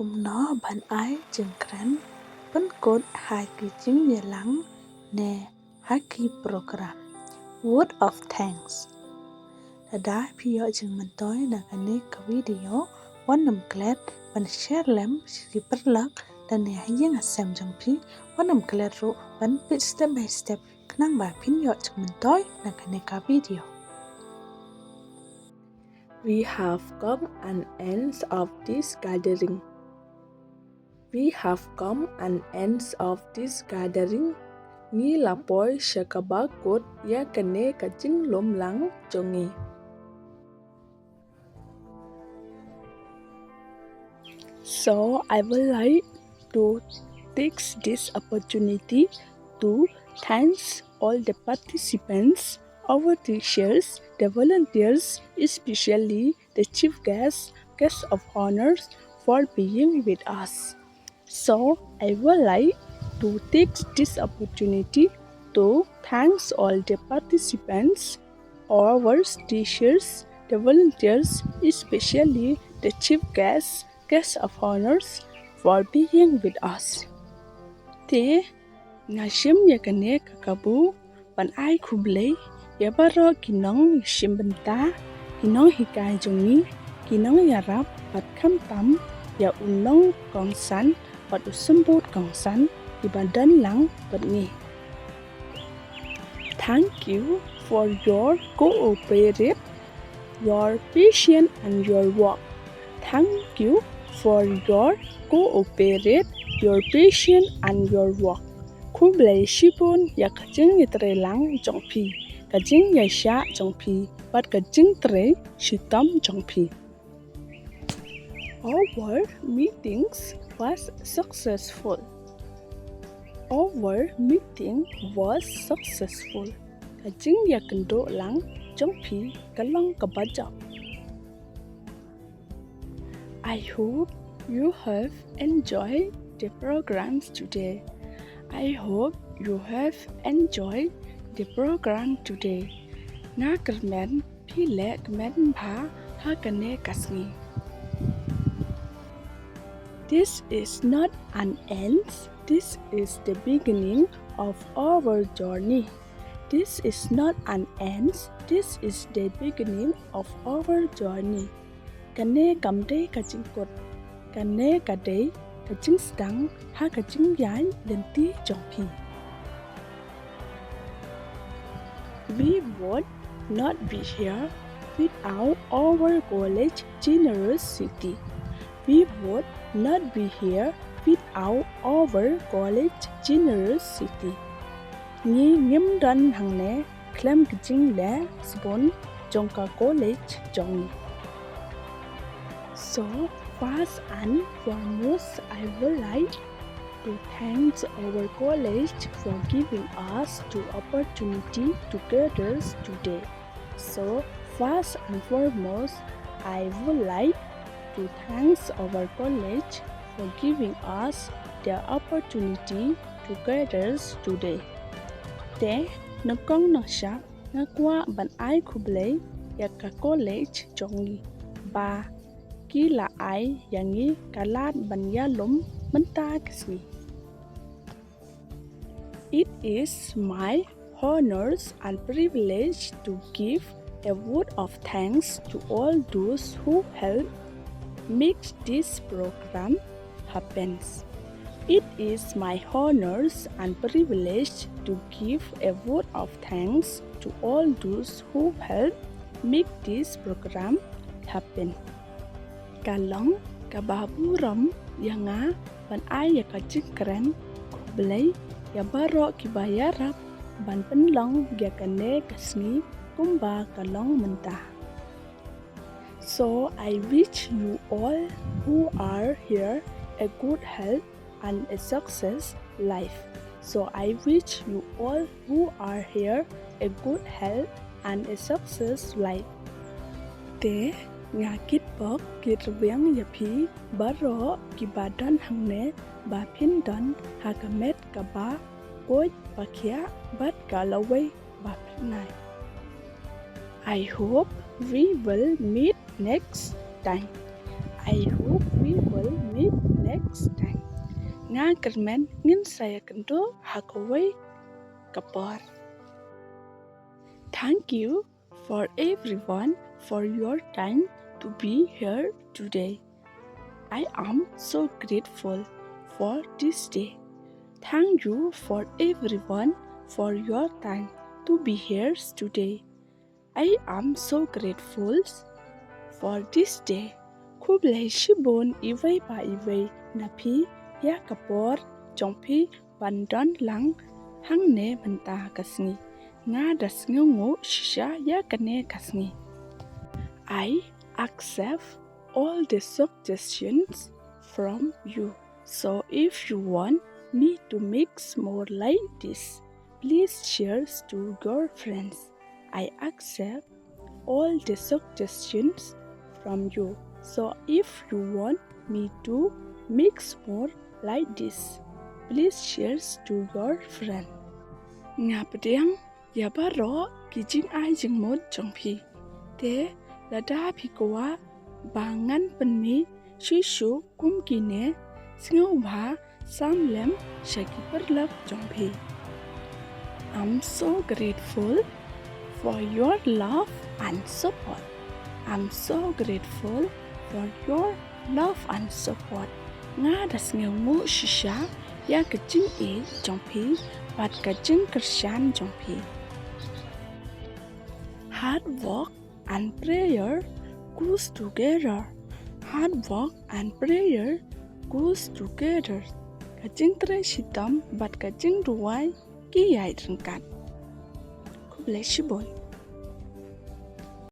cùng nó bạn ái chừng khán vẫn cốt hai kỳ chứng nhà lắng nè haki program word of thanks đã phía chừng mình tối là cái này cái video one nằm glad bạn share lem chỉ bắt lắc dan nè hay yang xem trong phi one nằm glad ro bạn biết step by step năng bài pin yo chừng mình tối là cái này cái video. We have come an end of this gathering. We have come an end of this gathering. Ni lapoi shakaba kot ya kane kaching lom lang chongi. So I would like to take this opportunity to thank all the participants, our teachers, the volunteers, especially the chief guest of honors for being with us. So I would like to take this opportunity to thank all the participants, our teachers, the volunteers, especially the chief guest of honors for being with us. Te ngashim yakane kakabu ban ai kublay yabaro kinong shimbenta kinong hikai jongi kinong yarap pat kham tam ya unong kong san pat usambut kong san ibadan lang pat ngi. Thank you for your cooperation, your patience and your work. Thank you for your cooperation, your patience and your work. Kublay shipun ya kajing itre lang jongpi, kajing ya sha jongpi, but kajing tre shitam jongpi. Our meetings was successful. Our meeting was successful. Kajing ya kendo lang jongpi kalong kabajak. I hope you have enjoyed the programs today. I hope you have enjoyed the program today. Nga kermen pile kemen bha ha kane kasngi. This is not an end. This is the beginning of our journey. This is not an end. This is the beginning of our journey. Kane kamde kaching kot, kane kade kaching stang ha kaching yai lenti jongpi. We would not be here without our college generosity. We would not be here without our college generosity. Ni ngim dan hang ne klem kaching le spon jongka college jong. So first and foremost, I would like to thank our college for giving us the opportunity to gather today. So first and foremost, I would like to thank our college for giving us the opportunity to gather today. Te nakong nasyak nakwa ban ai kublay yaka college jongi ba kila ai yangi kalat banyalum menta kasni. It is my honors and privilege to give a word of thanks to all those who help make this program happen. It is my honors and privilege to give a word of thanks to all those who help make this program happen. Kalong kababuram yanga ban ay yakachikren kublay yabaro kibayarap ban penlong yakane kasni kumba kalong mentah. So I wish you all who are here a good health and a success life. So I wish you all who are here a good health and a success life. Te nga kit bok kit wiang yapi baro kibadan hangne ba pindan hakamet kaba koi pakia bat kalaway ba pinay. I hope we will meet next time. I hope we will meet next time. Nga kermen ngin saya kendo hakawai kapor. Thank you for everyone for your time to be here today. I am so grateful for this day. Thank you for everyone for your time to be here today. I am so grateful for this day. Kublai shibon iway pa iway napi ya kapor jongpi bandon lang hang ne menta kasni nga das ngungu shisha ya kane kasni. I accept all the suggestions from you. So if you want me to mix more like this, please share to your friends. I accept all the suggestions from you. So if you want me to mix more like this, please share to your friend. Nga pedang ya baro kijing ai jing mod jongpi. Te lada pikowa bangan penmi shishu kumkine singwa samlem shaki perlap jongpi. I'm so grateful for your love and support. I'm so grateful for your love and support. Nga das ngu shisha ya kaching e jongpi pat kaching kershan jongpi. Hard work and prayer goes together. Hard work and prayer goes together. Kaching tre shitam bat kaching ruwai ki yai rengkat. Kublai shibon.